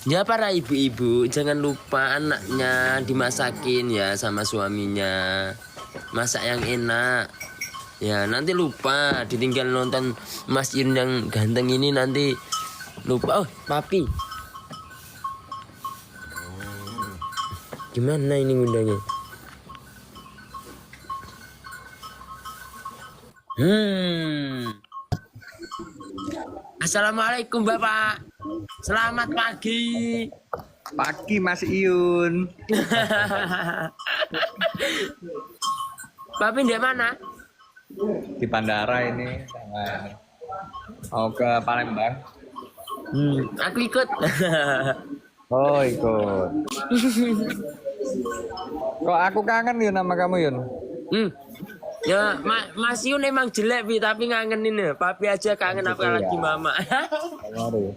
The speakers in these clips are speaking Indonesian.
Ya para ibu-ibu jangan lupa anaknya dimasakin ya sama suaminya. Masak yang enak. Ya nanti lupa ditinggal nonton Mas Yun yang ganteng ini nanti lupa. Oh papi. Gimana ini ngundangnya? Assalamualaikum Bapak. Selamat pagi. Pagi Mas Iyun. Papi di mana? Di bandara ini mau ke Palembang. Aku ikut. Oh ikut. Kok aku kangen Yun sama kamu Yun? Ya Mas Yun emang jelek Bi, tapi ngangenin ya. Papi aja kangen apalagi mama. Aduh.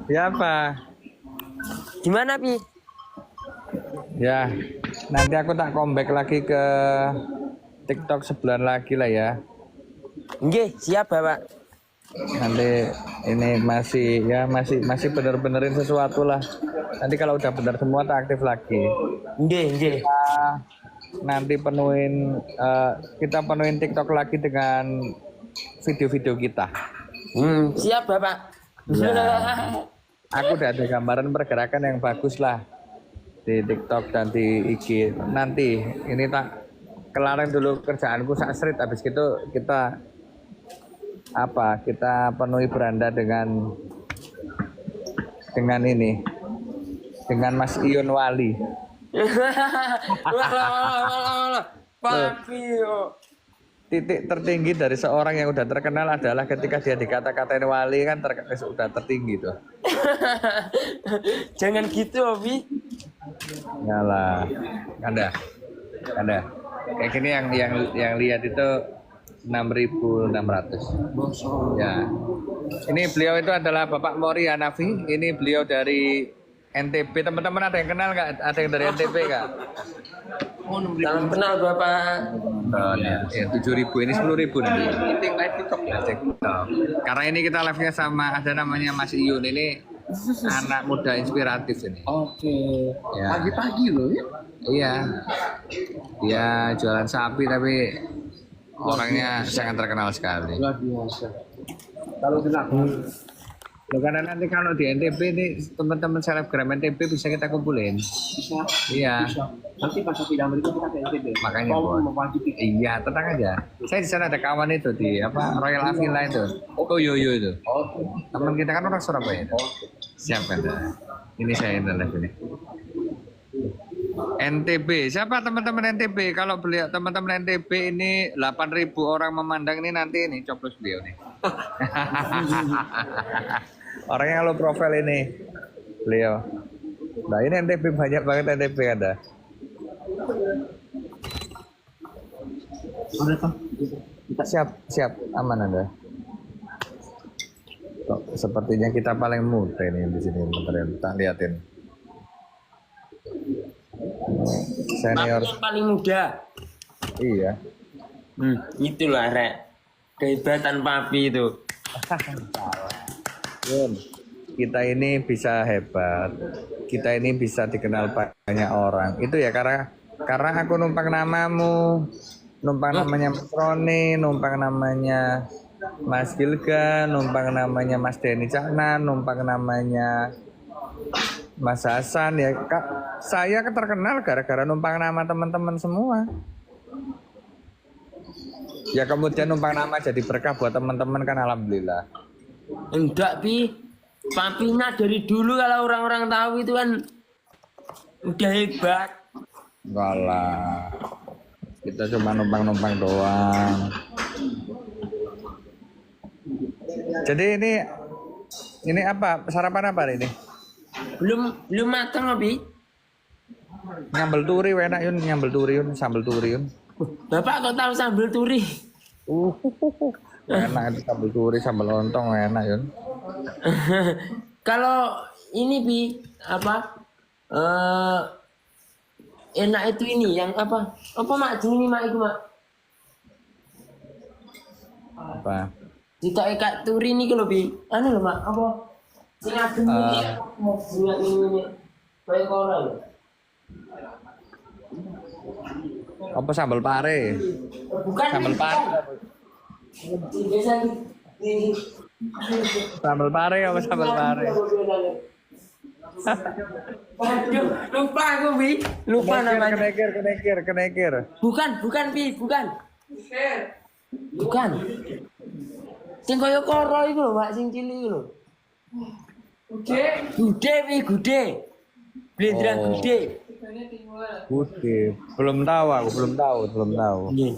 Ya apa? Gimana Pi? Ya nanti aku tak comeback lagi ke TikTok sebulan lagi lah ya. Nggih, siap Bapak. Nanti ini masih bener-benerin sesuatu lah. Nanti kalau udah bener semua tak aktif lagi. Nggih. Nanti kita penuhin TikTok lagi dengan video-video kita. Siap Bapak. Ya. Aku udah ada gambaran pergerakan yang bagus lah di TikTok dan di IG. Nanti ini tak kelarin dulu kerjaanku sakserit, habis gitu kita penuhi beranda dengan Mas Ion Wali. Papi yo. Titik tertinggi dari seorang yang udah terkenal adalah ketika dia dikata-katain wali kan sudah tertinggi tuh. Jangan gitu Obi. Yalah, Anda. Kayak gini yang lihat itu 6.600. Ya. Ini beliau itu adalah Bapak Mori Hanafi. Ini beliau dari NTB. Teman-teman ada yang kenal nggak? Ada yang dari NTB nggak? Salam kenal Bapak. Ya, 7.000 ini 10.000 nanti. Ini live TikTok ya. Karena ini kita live-nya sama ada namanya Mas Iyun ini anak muda inspiratif ini. Oke. Ya. Pagi-pagi loh ya. Iya. Dia jualan sapi tapi orangnya sangat terkenal sekali. Luar biasa. Kalau kenapa? Loh, karena nanti kalau di NTB ini teman-teman selebgram NTB bisa kita kumpulin. Bisa. Iya. Bisa. Nanti pas sidang berikut kita ke NTB. Makanya Mau Bos. mewajibkan. Iya, tenang aja. Saya di sana ada kawan itu di Royal Avila itu. Oh Yoyo itu. Oke. Teman kita kan orang Surabaya. Itu. Siap kan? Ini saya live ini. NTB, siapa teman-teman NTB? Kalau beliau teman-teman NTB ini 8.000 orang memandang ini nanti ini coblos beliau nih. Orangnya kalau profil ini beliau. Nah ini NTB banyak banget NTB ada. Siap aman Anda. Kok sepertinya kita paling muda ini di sini beneran. Tak liatin. Senior. Papi yang paling muda. Iya. Itulah Rek. Kehebatan Papi itu. Yun, kita ini bisa hebat. Kita ini bisa dikenal banyak orang. Itu ya karena aku numpang namamu, numpang namanya Mas Roni, numpang namanya Mas Gilga, numpang namanya Mas Denny Caknan, numpang namanya Mas Hasan ya Kak. Saya terkenal gara-gara numpang nama teman-teman semua. Ya kemudian numpang nama jadi berkah buat teman-teman kan alhamdulillah. Enggak Pi. Papinya dari dulu kalau orang-orang tahu itu kan udah hebat. Enggak lah. Kita cuma numpang-numpang doang. Jadi ini apa? Sarapan apa ini? Belum matang Pi. Nyambel turi enak Yun, nyambel turi Yun, sambal turi Yun. Bapak kok tahu sambal turi? Enak itu sambal turi, sambal lontong enak Yun. Kalau ini Pi apa? Enak itu ini yang apa? Apa mak jenis mak itu mak? Apa? ditoke Kak Turi niki lho, Bi. Anu lho, Mak, apa? Sing adem iki. Sing ini. Kaya kono lho. Apa sambal pare? Bukan Sambal pare. biasa di Sambal pare apa sambal pare? Waduh, lupa aku, Bi. Lupa namanya. Kenekir. Bukan, Bi, bukan. Bukan. Sing kaya koro iku lho, Mak, sing cilik iku lho. Gude, Bi, gude. Blendrang Oh. gude. Gude. Belum tahu. Nggih.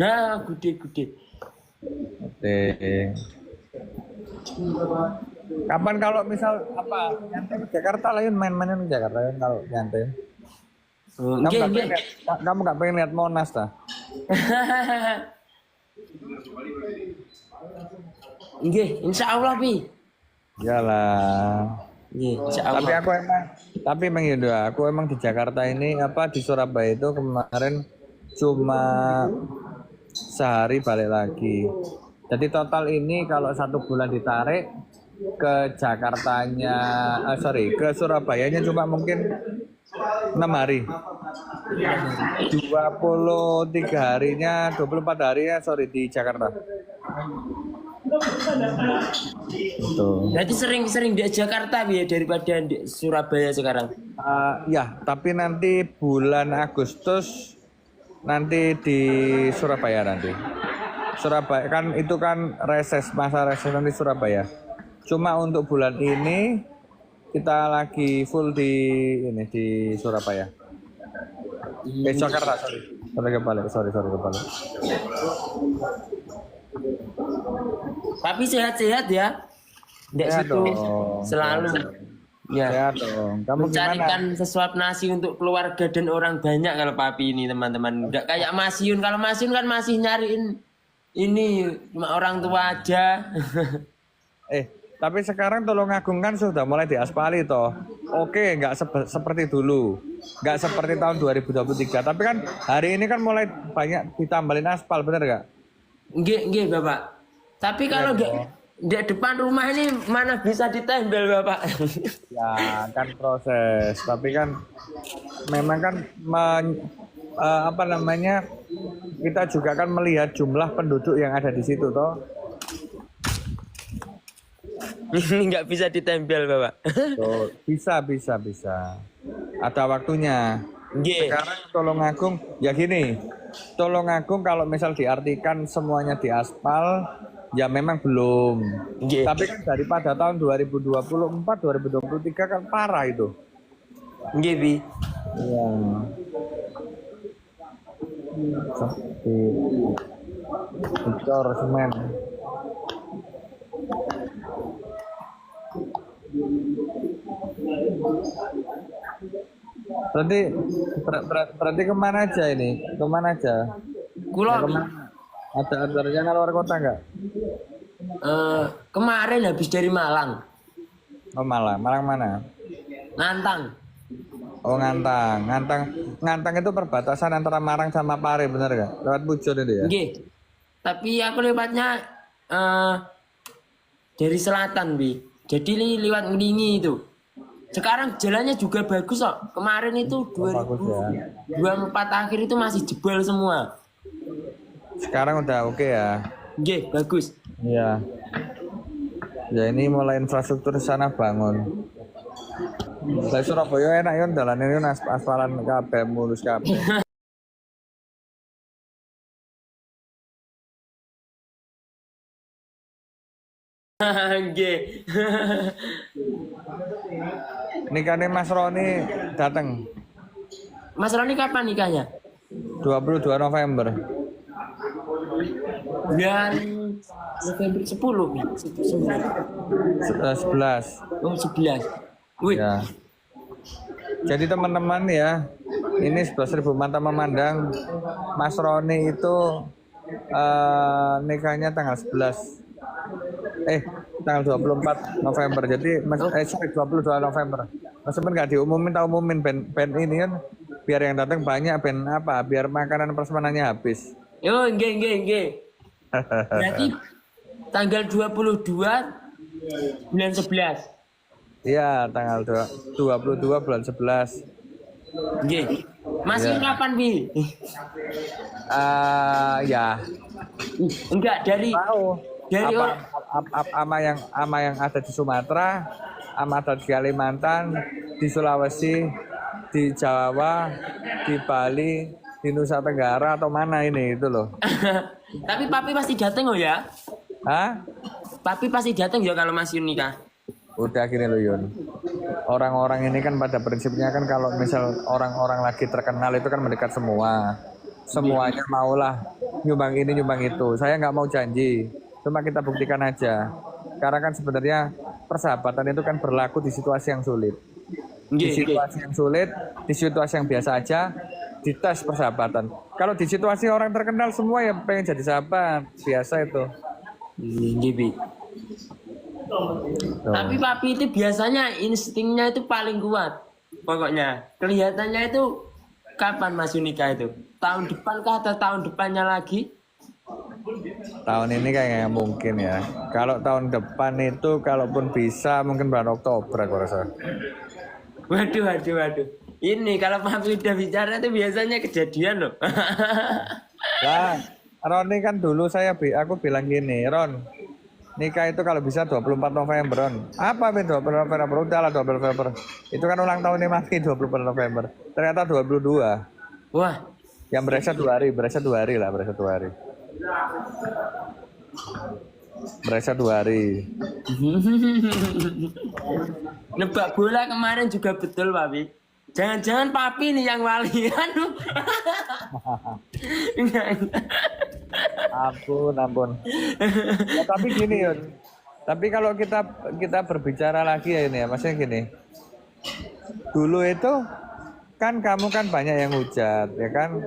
Nah, gude. Oke. Kapan kalau misal apa nyantai ke Jakarta lah Yun, main-mainan ke Jakarta Yun, kalau nyantai. Oh, Kamu nggih, nggak nggih. kamu nggak pengen lihat Monas dah? Nggih, insyaallah, Bi. Iyalah. Nggih, Tapi insyaallah. tapi emang gitu, aku emang di Jakarta ini apa di Surabaya itu kemarin cuma sehari balik lagi. Jadi total ini kalau 1 bulan ditarik ke Jakartanya, ke Surabayanya cuma mungkin 6 hari. 23 harinya, 24 harinya di Jakarta. Betul. Berarti sering-sering di Jakarta, Bi, ya, daripada di Surabaya sekarang. Ya, tapi nanti bulan Agustus nanti di Surabaya nanti. Surabaya kan itu kan masa reses nanti Surabaya. Cuma untuk bulan ini kita lagi full di Surabaya. Jakarta, sorry kebalik. Tapi sehat-sehat ya. Nggak Sehat situ dong. selalu. Ya. Ya dong. Kamu Mencarikan gimana? sesuap nasi untuk keluarga dan orang banyak kalau Papi ini, teman-teman. Nggak kayak Mas Yun. Kalau Mas Yun kan masih nyariin ini cuma orang tua aja. Tapi sekarang Tulungagung kan sudah mulai diaspali toh. Oke, nggak seperti dulu. Nggak seperti tahun 2023. Tapi kan hari ini kan mulai banyak ditambahin aspal, bener nggak? Nggih, Bapak. Tapi kalau di depan rumah ini mana bisa ditempel, Bapak? Ya kan proses. Tapi kan memang kan kita juga kan melihat jumlah penduduk yang ada di situ toh. Ini nggak bisa ditempel, Bapak. Tuh, bisa. Ada waktunya. Nggih. Sekarang Tulungagung ya gini. Tulungagung kalau misal diartikan semuanya di aspal ya memang belum. Nggih. Tapi kan daripada tahun 2024 2023 kan parah itu. Nggih, Bi. Iya. Seperti bocor semen. Berarti kemana aja ini? Kemana aja? Kulo Kemana? Ada rencana luar kota nggak? kemarin habis dari Malang, Oh Malang mana? Ngantang. Oh Ngantang itu perbatasan antara Malang sama Pare, bener nggak? Lewat Pujon itu ya? Nggih. Tapi aku lewatnya dari selatan, Bi. Jadi lewat Ngelingi itu. Sekarang jalannya juga bagus kok. Kemarin itu bagus ya. 2024 akhir itu masih jebol semua. Sekarang udah oke ya? Nggih, bagus. Iya. Ya ini mulai infrastruktur di sana bangun. Dari Surabaya enak ya, jalan ini aspalan kabeh mulus kabeh. Nggih. Nikahnya Mas Roni datang Mas Roni kapan nikahnya? 22 November. Bulan November 10, Bi. 11. Oh, 11. Wih. Ya. Jadi teman-teman ya, ini 11.000 mata memandang. Mas Roni itu nikahnya tanggal 11. Tanggal 24 November. Jadi 22 November. Meskipun nggak diumumin, tak umumin band ini kan biar yang datang banyak, band apa? Biar makanan prasmanannya habis. Yo, nggih. Berarti tanggal 22 bulan 11. Iya, tanggal 22 bulan 11. Nggih. Masih kapan, Bi? Ya, Enggak dari tahu. dari Ama yang ada di Sumatera, ama ada di Kalimantan, di Sulawesi, di Jawa, di Bali, di Nusa Tenggara atau mana ini itu loh. Tapi papi pasti datang oh ya. Hah? Papi pasti datang ya kalau Mas Yun nikah. Udah gini loh Yun. Orang-orang ini kan pada prinsipnya kan kalau misal orang-orang lagi terkenal itu kan mendekat semua. Semuanya maulah nyumbang ini nyumbang itu. Saya nggak mau janji. Cuma kita buktikan aja. Karena kan sebenarnya persahabatan itu kan berlaku di situasi yang sulit. Di situasi yang sulit, di situasi yang biasa aja, dites persahabatan. Kalau di situasi orang terkenal semua ya pengen jadi sahabat, biasa itu. Bi. Tapi papi itu biasanya instingnya itu paling kuat. Pokoknya kelihatannya itu kapan Mas Yun nikah itu? Tahun depan kah atau tahun depannya lagi? Tahun ini kayaknya mungkin ya. Kalau tahun depan itu kalaupun bisa mungkin bulan Oktober aku rasa. Waduh. Ini kalau papi udah bicara itu biasanya kejadian loh. Nah, Ron ini kan dulu aku bilang gini, Ron, nikah itu kalau bisa 24 November, Ron. Apa nih 24 November? Udahlah 24 November. Itu kan ulang tahunnya Mami 24 November. Ternyata 22. Wah, Yang berasa 2 hari, berasa 2 hari lah, berasa 2 hari. Berasa 2 hari. nebak bola kemarin juga betul papi. Jangan-jangan papi nih yang wali. Aduh. Ampun. Ya, tapi gini Yun. Tapi kalau kita berbicara lagi ya ini ya, maksudnya gini. Dulu itu kan kamu kan banyak yang hujat, ya kan?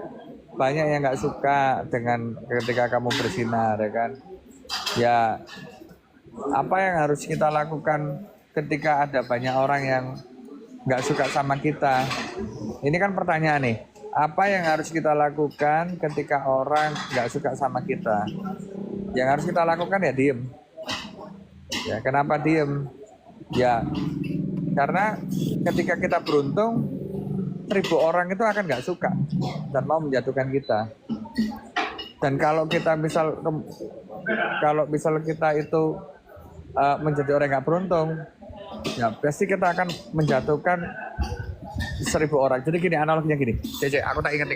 Banyak yang nggak suka dengan ketika kamu bersinar, ya kan? Ya, apa yang harus kita lakukan ketika ada banyak orang yang nggak suka sama kita? Ini kan pertanyaan nih. Apa yang harus kita lakukan ketika orang nggak suka sama kita? Yang harus kita lakukan ya diem. Ya, kenapa diem? Ya, karena ketika kita beruntung, 1000 orang itu akan nggak suka dan mau menjatuhkan kita. Dan kalau misal kita itu menjadi orang yang nggak beruntung, ya pasti kita akan menjatuhkan 1000 orang. Jadi gini analoginya gini. Cek, aku tak ingat.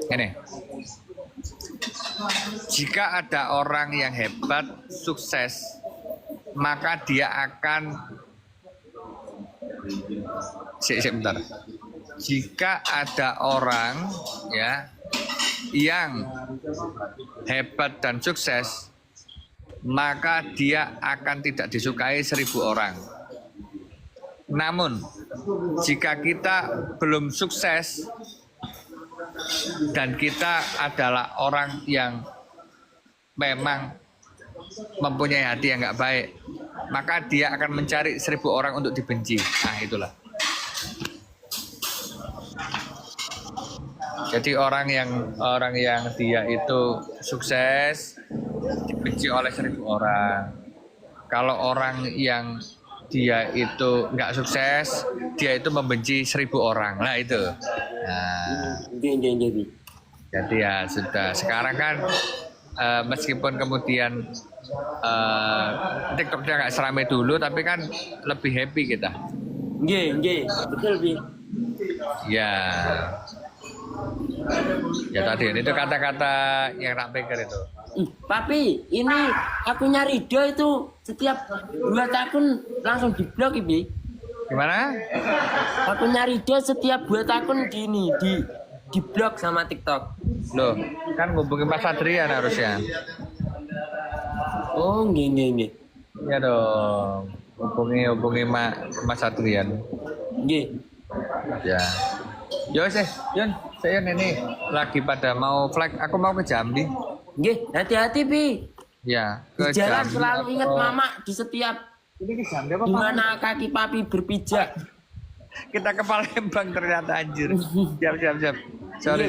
Ini. Jika ada orang yang hebat, sukses, maka dia akan bentar. Jika ada orang ya yang hebat dan sukses, maka dia akan tidak disukai 1000 orang. Namun, jika kita belum sukses dan kita adalah orang yang memang mempunyai hati yang nggak baik, maka dia akan mencari 1000 orang untuk dibenci. Nah, itulah. Jadi orang yang dia itu sukses dibenci oleh 1000 orang. Kalau orang yang dia itu nggak sukses, dia itu membenci 1000 orang. Nah itu. Nah, jadi ya sudah. Sekarang kan meskipun kemudian TikToknya nggak seramai dulu, tapi kan lebih happy kita. Nggih, betul Bi. Ya. Ya tadi itu kata-kata yang tak pikir itu. Papi, ini aku nyari Ridho itu setiap buat akun langsung diblok Bi. Gimana? Aku nyari Ridho setiap buat akun di blok sama TikTok. Loh, kan ngubungin Mas Adrian harusnya. Oh, nggih. Iya dong. Hubungi Mas Adrian. Nggih. Ya. Yo sih, Yun, saya ini lagi pada mau flag. Aku mau ke Jambi. Nggih, hati-hati Bi. Ya, Di ke jalan Jambi selalu atau- ingat mama di setiap Ini ke Jambi apa? di mana kaki papi berpijak. Kita ke Palembang ternyata anjir. Siap. Sorry.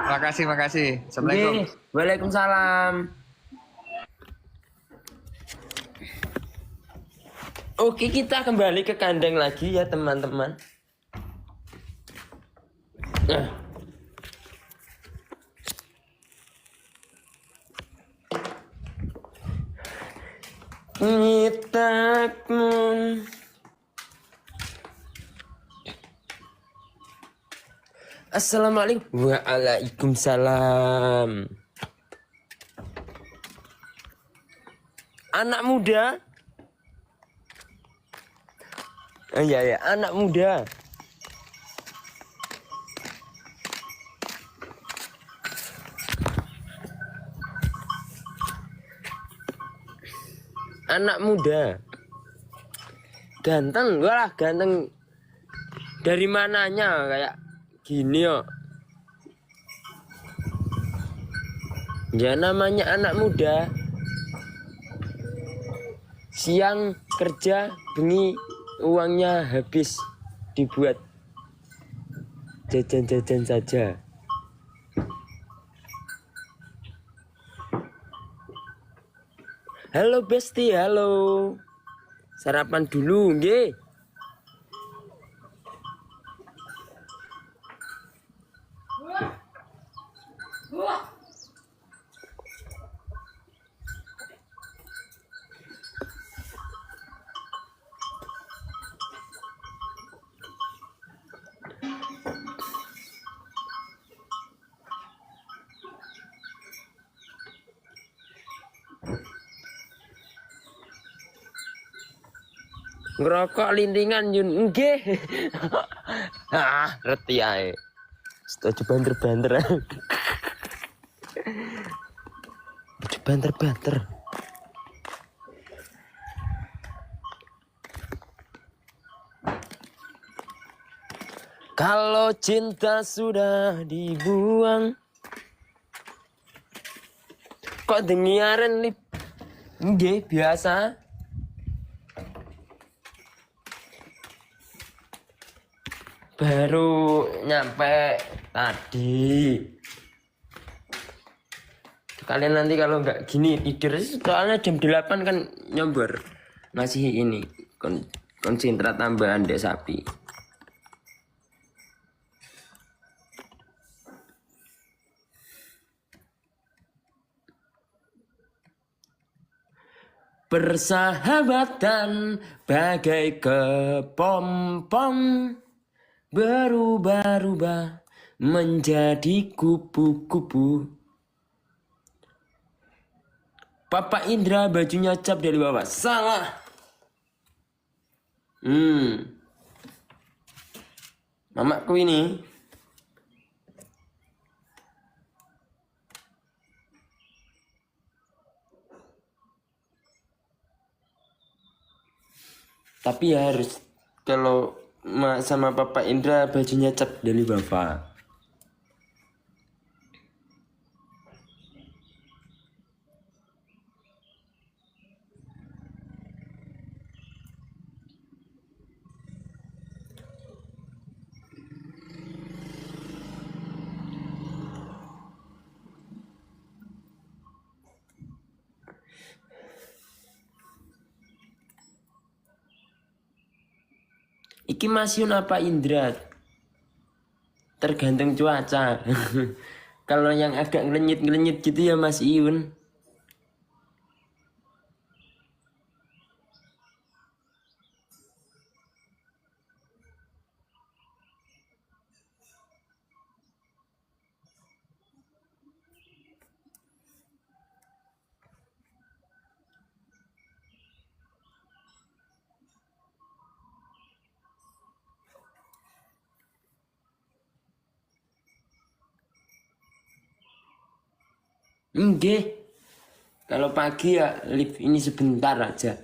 Makasih, makasih. Assalamualaikum. Oke, waalaikumsalam. Oke, kita kembali ke kandang lagi ya teman-teman. Nah. Nitakmun. Assalamualaikum. Waalaikumsalam. Anak muda. Iya, anak muda. Anak muda. Ganteng, wah ganteng. Dari mananya kayak gini yo. Ya namanya anak muda. Siang kerja, bengi uangnya habis dibuat jajan-jajan saja. Halo Besti, halo. Sarapan dulu, nggih. Ngerokok lintingan Yun, nggih. Reti ae. Setuju banter-banter. Banter-banter. Kalau cinta sudah dibuang, kok dengiaren lip? Nggih, biasa. Baru nyampe tadi. Kalian nanti kalau nggak gini tidur, soalnya jam 8 kan nyombor. Masih ini konsentrat tambahan dek sapi. Persahabatan bagai kepompong, berubah-ubah menjadi kupu-kupu. Papa Indra bajunya cap dari bawah. Salah. Mamaku ini. Tapi harus kalau sama Papa Indra bajunya cap dari bapak. Iki Masyun apa Indra? Tergantung cuaca. Kalau yang agak ngelenyit-ngelenyit gitu ya Mas Iun. Nggih. Kalau pagi ya lift ini sebentar aja.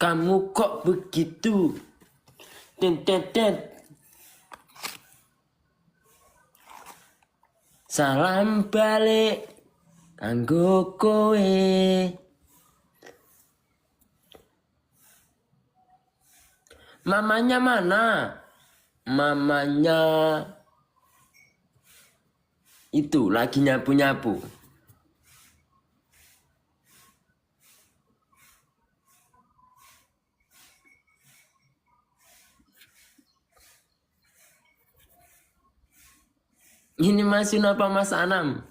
Kamu kok begitu? Den den den. Salam balik kanggo kowe. Mamanya mana? Mamanya itu lagi nyapu-nyapu. Ini masih apa Mas Anam?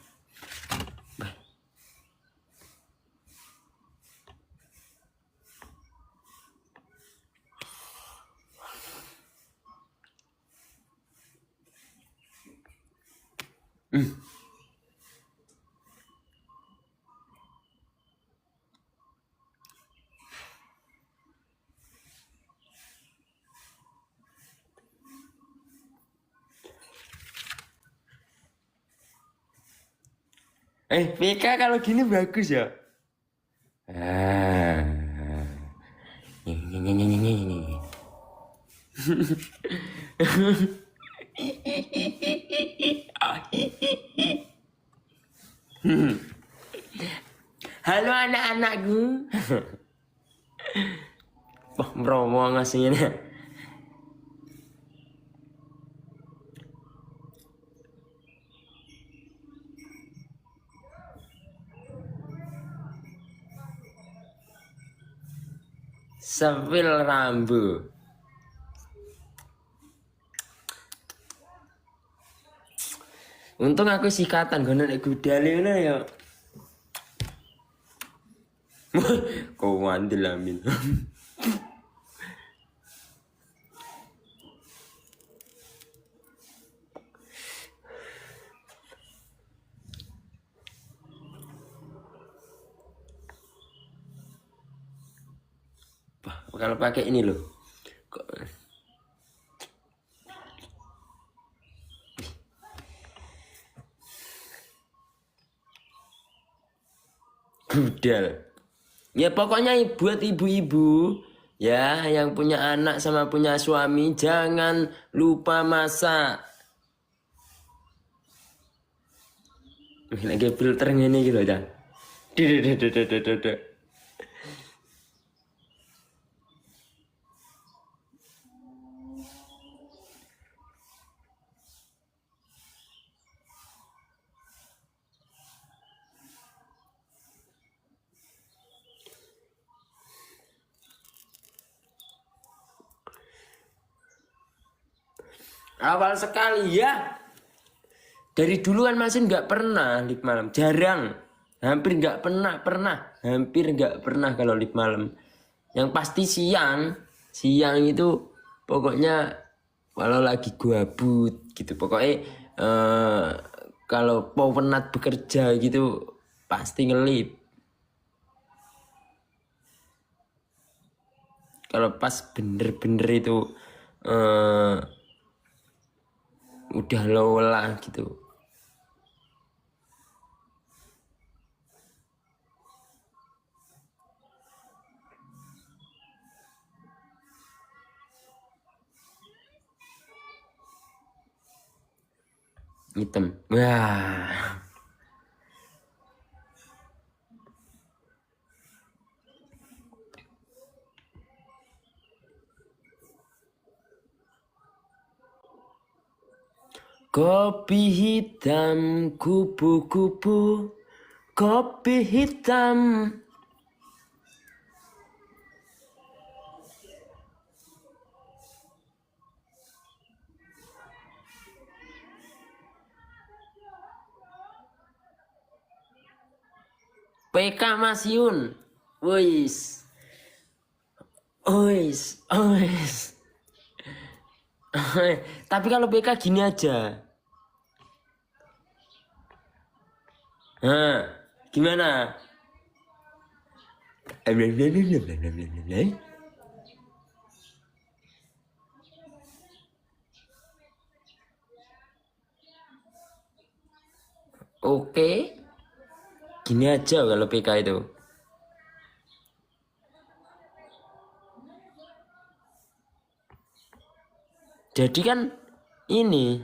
PK kalau gini bagus ya. Ah. Halo anak-anakku. Wah, promo ngasihnya. Sepil rambu. Untung aku sikatan gue nek gudale ngono ya. Kau mandil amin. Kalau pakai ini loh. Gudal. Ya pokoknya buat ibu-ibu ya yang punya anak sama punya suami jangan lupa masak. Lagi filter ini gitu aja. Awal sekali ya. Dari dulu kan masih nggak pernah lip malam, jarang, hampir nggak hampir nggak pernah kalau lip malam. Yang pasti siang itu pokoknya kalau lagi gabut gitu. Pokoknya kalau mau penat bekerja gitu pasti ngelip. Kalau pas bener-bener itu udah lelah gitu. Hitam. Wah. Kopi hitam kupu-kupu, kopi hitam. PK Mas Yun. Wis. Tapi kalau PK gini aja. Gimana? Oke. Gini aja kalau PK itu. Jadi kan ini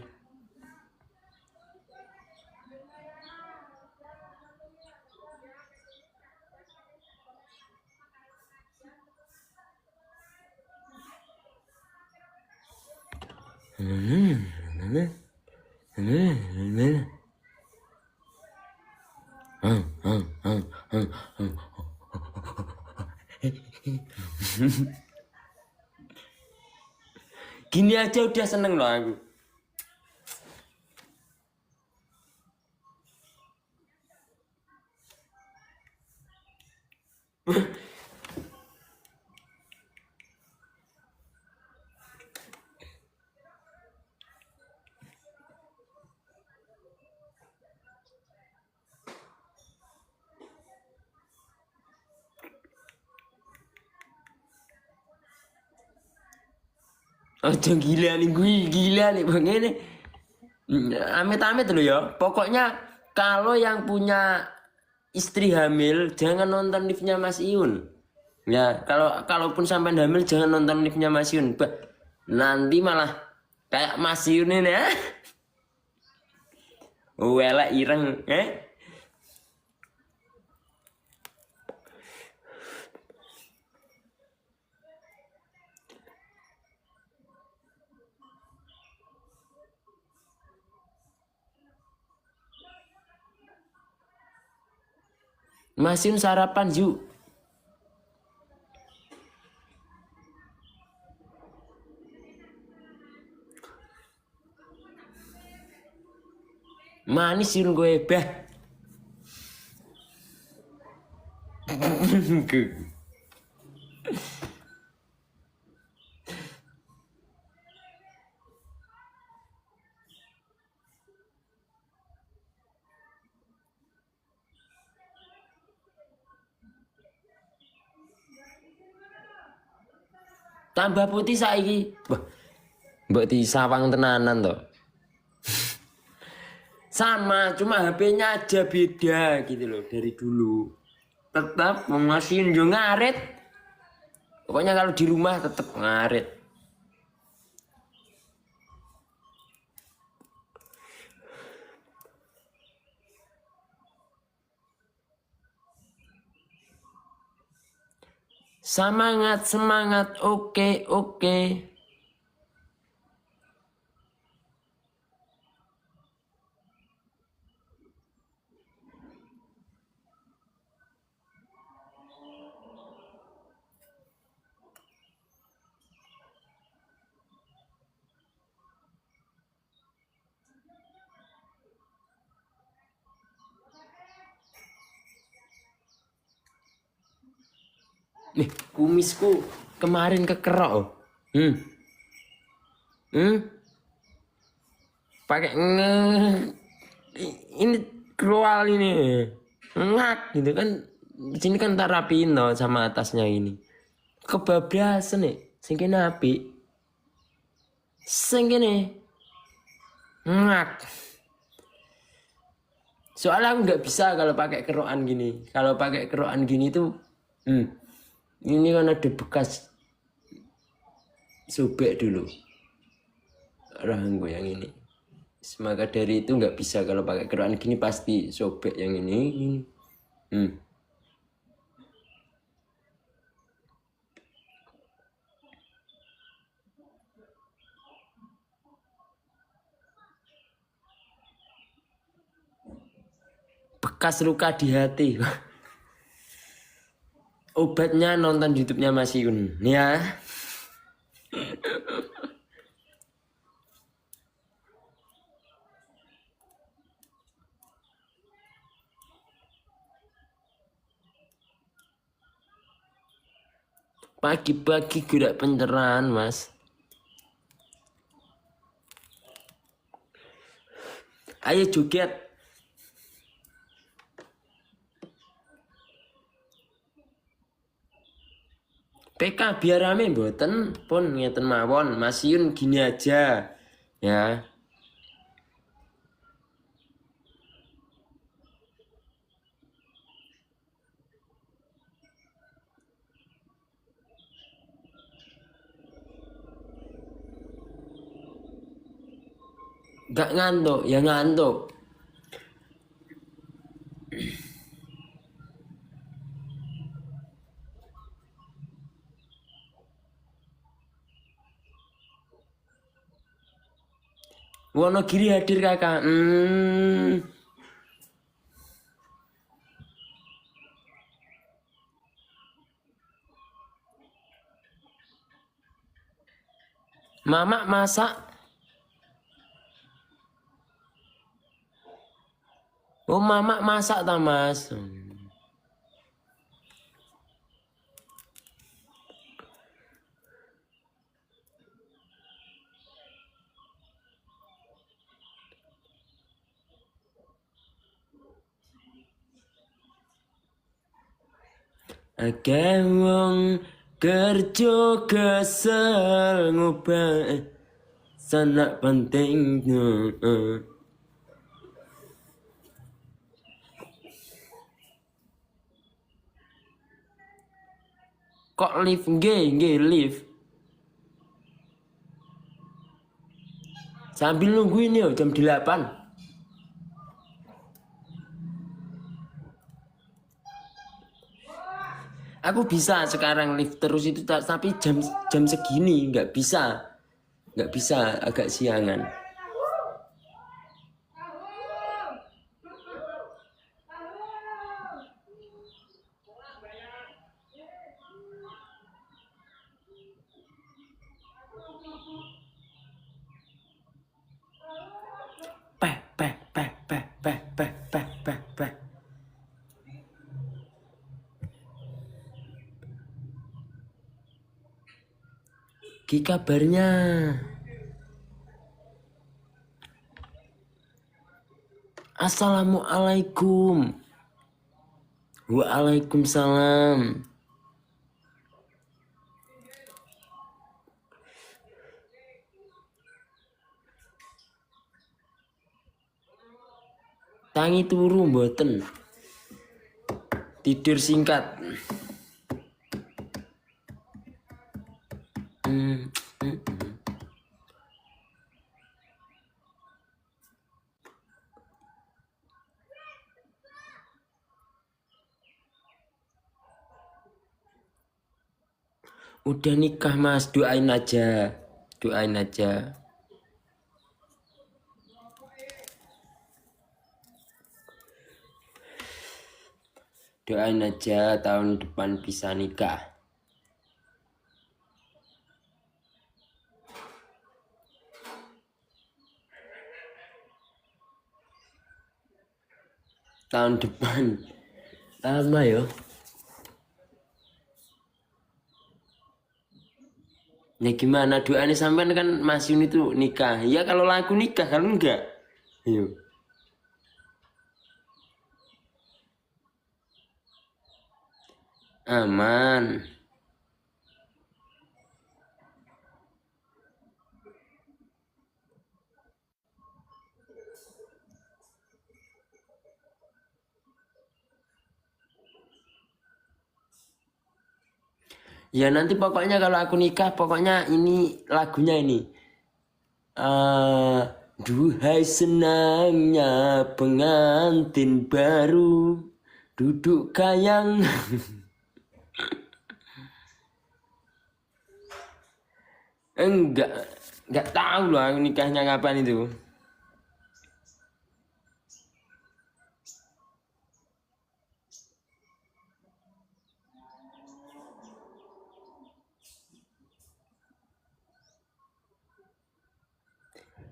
gini aja udah seneng loh aku. Ojo gila nih gue, gila nih bang ini. Amit-amit loh ya. Pokoknya kalau yang punya istri hamil jangan nonton live-nya Mas Iun. Ya, kalaupun sampai hamil jangan nonton live-nya Mas Iun. Nanti malah kayak Mas Iun ini ya. Wela ireng, Mas Iun sarapan yuk. Manis Iun gue bah. Tambah putih saiki. Wah, mbok di sawang tenanan toh. Sama, cuma HP-nya aja beda gitu loh dari dulu. Tetap masih yo ngaret. Pokoknya kalau di rumah tetap ngaret. Semangat, semangat, oke, oke. Nih, kumisku kemarin kekerok. Pakai ini kerual ini. Ngak gitu kan. Di sini kan tak rapiin loh sama atasnya ini. Kebablasan nih, sing kene apik. Sing kene ngak. Soalnya aku nggak bisa kalau pakai kerokan gini. Kalau pakai kerokan gini tuh, ini kan ada bekas sobek dulu. Rahangku yang ini. Maka dari itu nggak bisa kalau pakai kerokan gini pasti sobek yang ini. Bekas luka di hati. Obatnya nonton YouTube-nya Mas Yun ya. Pagi-pagi gerak pencerahan Mas. Ayo joget. PK biar rame mboten pun ngeten mawon. Mas Yun gini aja ya. Gak ngantuk, ya ngantuk. Wonogiri hadir kakak. Mama masak. Oh mama masak ta mas. Akeh wong kerja kesel ngubah sanak penting. Kok lift nggih lift. Sambil nungguin ya jam 8. Aku bisa sekarang lift terus itu tapi jam segini nggak bisa agak siangan. Peh. Ki kabarnya? Assalamualaikum. Waalaikumsalam. Tangi turu mboten. Tidur singkat. Udah nikah mas, doain aja. Doain aja tahun depan bisa nikah. Tahun depan lama ya. Ya gimana doanya sampean kan Mas Yun itu nikah. Ya kalau laku nikah kalau enggak. Ayo. Aman. Ya nanti pokoknya kalau aku nikah pokoknya ini lagunya ini. Duhai senangnya pengantin baru duduk kayang. Enggak tahu loh aku nikahnya kapan itu.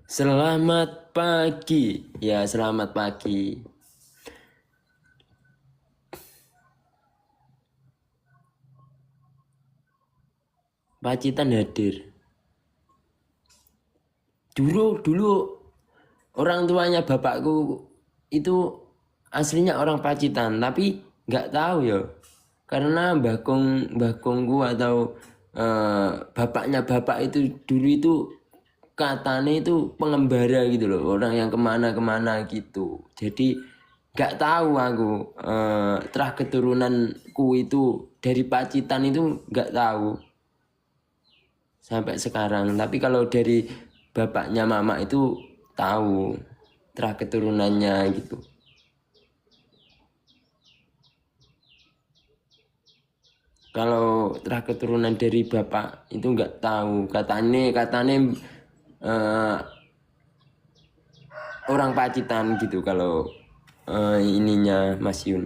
Selamat pagi. Ya, selamat pagi. Pacitan hadir. Dulu orang tuanya bapakku itu aslinya orang Pacitan, tapi nggak tahu ya. Karena mbahkongku atau bapaknya bapak itu dulu itu katanya itu pengembara gitu loh, orang yang kemana-kemana gitu. Jadi nggak tahu aku terah keturunanku itu dari Pacitan itu nggak tahu sampai sekarang. Tapi kalau dari bapaknya mama itu tahu terah keturunannya gitu. Kalau terah keturunan dari bapak itu nggak tahu. Katanya eh, orang Pacitan gitu kalau ininya Mas Yun.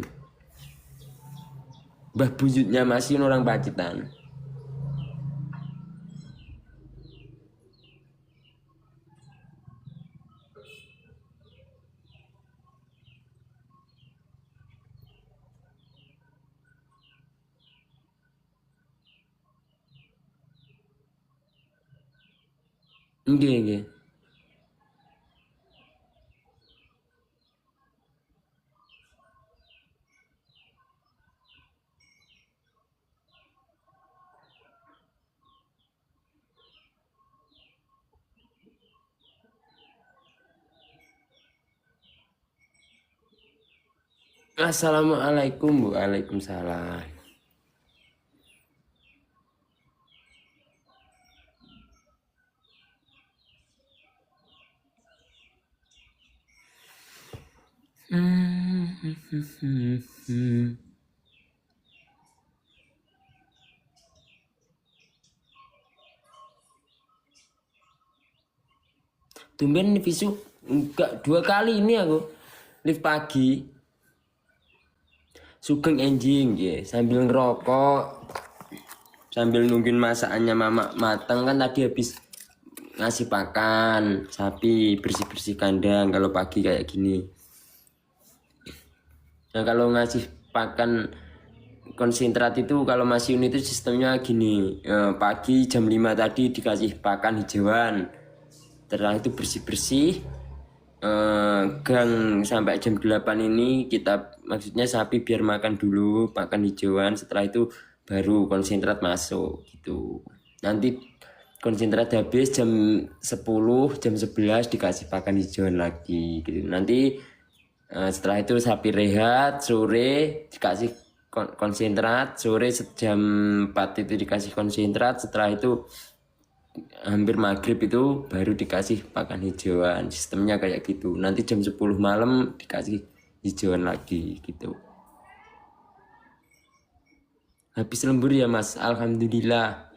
Mbah buyutnya Mas Yun orang Pacitan. Nggih, nggih. Assalamualaikum Bu. Waalaikumsalam. Tumben nih Visu, enggak 2 kali ini aku live pagi. Sugeng enjing ya, sambil ngerokok, sambil nungguin masakannya mama matang kan tadi habis ngasih pakan sapi, bersih-bersih kandang kalau pagi kayak gini. Nah kalau ngasih pakan konsentrat itu kalau Mas Yun itu sistemnya gini, pagi jam 5 tadi dikasih pakan hijauan, setelah itu bersih-bersih, gang sampai jam 8 ini kita maksudnya sapi biar makan dulu pakan hijauan, setelah itu baru konsentrat masuk gitu. Nanti konsentrat habis jam 10, jam 11 dikasih pakan hijauan lagi gitu. Nanti setelah itu sapi rehat, sore dikasih konsentrat, sore jam 4 itu dikasih konsentrat, setelah itu hampir maghrib itu baru dikasih pakan hijauan. Sistemnya kayak gitu. Nanti jam 10 malam dikasih hijauan lagi gitu. Habis lembur ya Mas, alhamdulillah.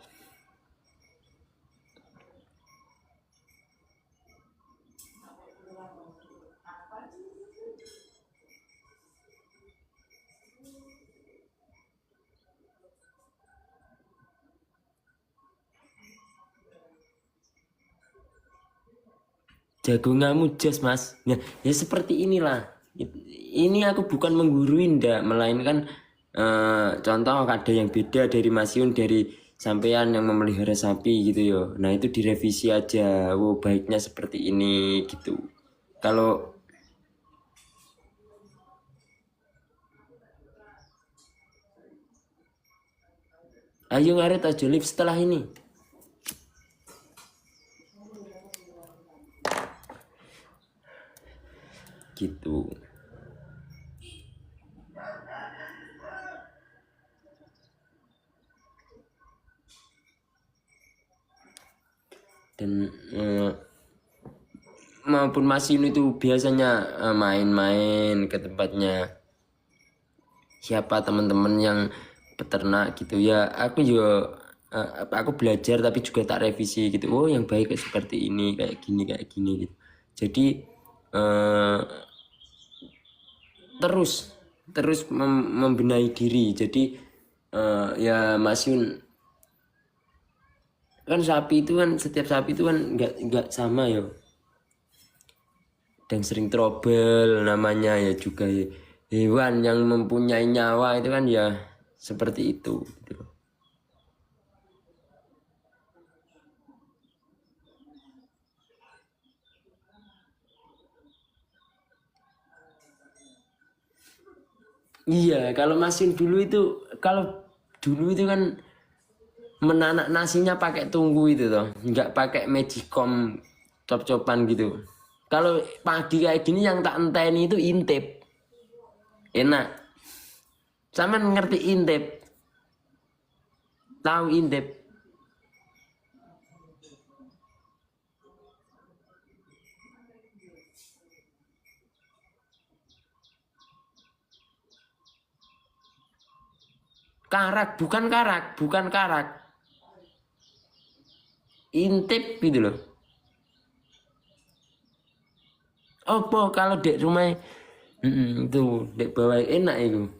Jagonganmu jas Mas. Nah, ya seperti inilah. Ini aku bukan menggurui ndak, melainkan contoh ada yang beda dari Mas Yun, dari sampean yang memelihara sapi gitu yo. Nah itu direvisi aja. Oh baiknya seperti ini gitu. Kalau ayo ngaret aja live setelah ini. Gitu. Dan maupun Mas Yun itu biasanya main-main ke tempatnya siapa teman-teman yang peternak gitu ya. Aku juga aku belajar tapi juga tak revisi gitu. Oh yang baik seperti ini, kayak gini gitu. Jadi terus membenahi diri. Jadi ya Mas Yun kan sapi itu kan setiap sapi itu kan nggak sama ya, dan sering trouble namanya ya juga ya. Hewan yang mempunyai nyawa itu kan ya seperti itu gitu. Iya kalau Masin dulu itu kan menanak nasinya pakai tunggu itu toh, nggak pakai magicom cop-copan gitu. Kalau padi kayak gini yang tak enteni itu intip, enak. Sama ngerti intip, tahu intip. bukan karak. Intip gitu loh. Apa kalau dek rumah itu dek bawah enak itu.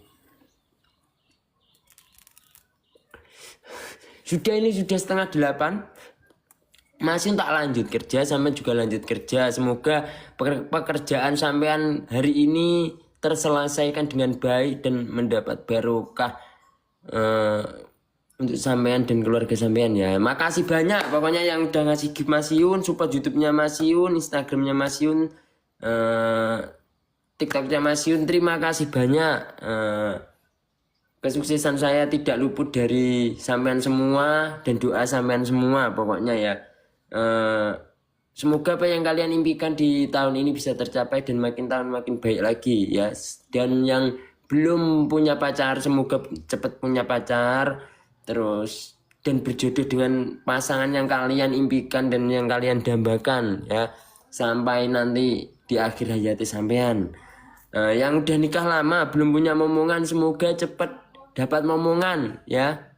Sudah 7:30. Masih tak lanjut kerja, sampai juga lanjut kerja. Semoga pekerjaan sampean hari ini terselesaikan dengan baik dan mendapat barokah untuk sampean dan keluarga sampean ya. Makasih banyak pokoknya yang udah ngasih gift Mas Yun, support YouTube-nya Mas Yun, Instagram-nya Mas Yun, TikTok-nya Mas Yun. Terima kasih banyak. Kesuksesan saya tidak luput dari sampean semua dan doa sampean semua pokoknya ya. Semoga apa yang kalian impikan di tahun ini bisa tercapai dan makin tahun makin baik lagi ya. Dan yang belum punya pacar semoga cepat punya pacar, terus dan berjodoh dengan pasangan yang kalian impikan dan yang kalian dambakan ya, sampai nanti di akhir hayati sampean. Yang udah nikah lama belum punya momongan semoga cepat dapat momongan ya.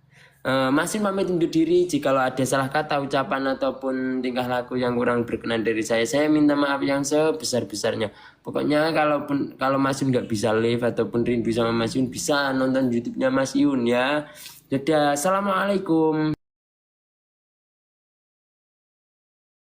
Masih pamit undur diri. Jikalau ada salah kata, ucapan ataupun tingkah laku yang kurang berkenan dari saya minta maaf yang sebesar-besarnya. Pokoknya kalau Mas Yun nggak bisa live ataupun rindu sama Mas Yun, bisa nonton YouTube-nya Mas Yun ya. Dadah, assalamualaikum.